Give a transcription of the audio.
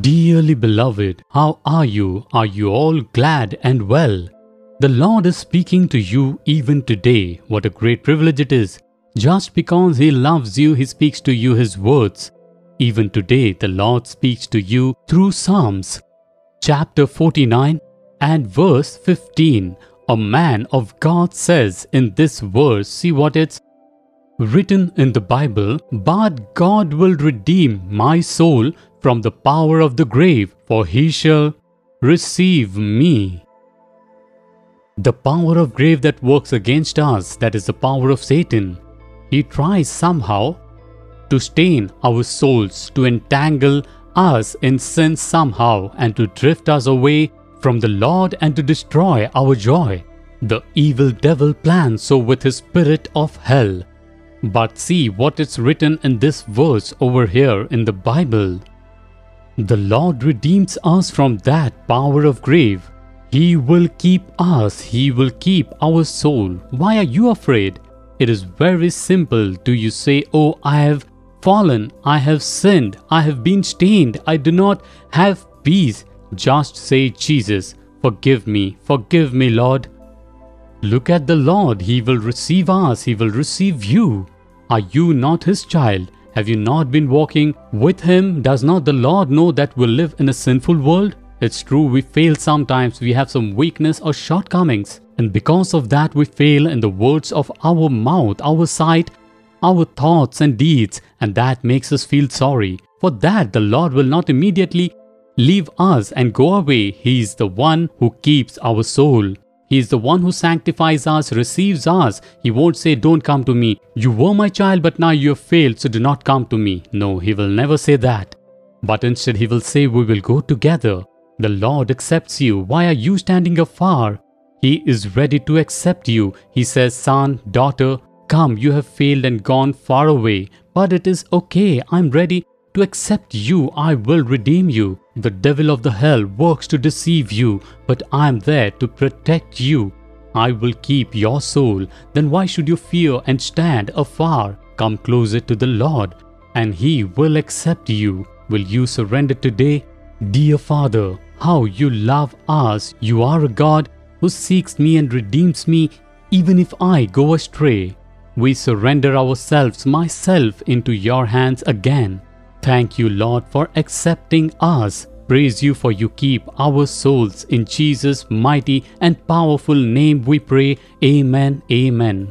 Dearly beloved, how are you? Are you all glad and well? The Lord is speaking to you even today. What a great privilege it is. Just because He loves you, He speaks to you His words. Even today, the Lord speaks to you through Psalms. Chapter 49 and verse 15. A man of God says in this verse, see what it's written in the Bible, "But God will redeem my soul from the power of the grave, for He shall receive me." The power of grave that works against us, that is the power of Satan. He tries somehow to stain our souls, to entangle us in sin somehow, and to drift us away from the Lord and to destroy our joy. The evil devil plans so with his spirit of hell. But see what is written in this verse over here in the Bible. The Lord redeems us from that power of grave. He will keep us. He will keep our soul. Why are you afraid? It is very simple. Do you say, "Oh, I have fallen, I have sinned, I have been stained, I do not have peace"? Just say, "Jesus, forgive me, Lord." Look at the Lord. He will receive us. He will receive you. Are you not His child? Have you not been walking with Him? Does not the Lord know that we live in a sinful world? It's true, we fail sometimes. We have some weakness or shortcomings. And because of that, we fail in the words of our mouth, our sight, our thoughts and deeds. And that makes us feel sorry. For that, the Lord will not immediately leave us and go away. He is the one who keeps our soul. He is the one who sanctifies us, receives us. He won't say, "Don't come to me. You were my child, but now you have failed, so do not come to me." No, He will never say that. But instead He will say, "We will go together." The Lord accepts you. Why are you standing afar? He is ready to accept you. He says, "Son, daughter, come, you have failed and gone far away. But it is okay. I'm ready to accept you. I will redeem you. The devil of the hell works to deceive you, but I am there to protect you. I will keep your soul. Then why should you fear and stand afar? Come closer to the Lord, and He will accept you. Will you surrender today? Dear Father, how you love us. You are a God who seeks me and redeems me even if I go astray. We surrender ourselves, myself, into your hands again. Thank you, Lord, for accepting us. Praise you for you keep our souls. In Jesus' mighty and powerful name we pray. Amen. Amen.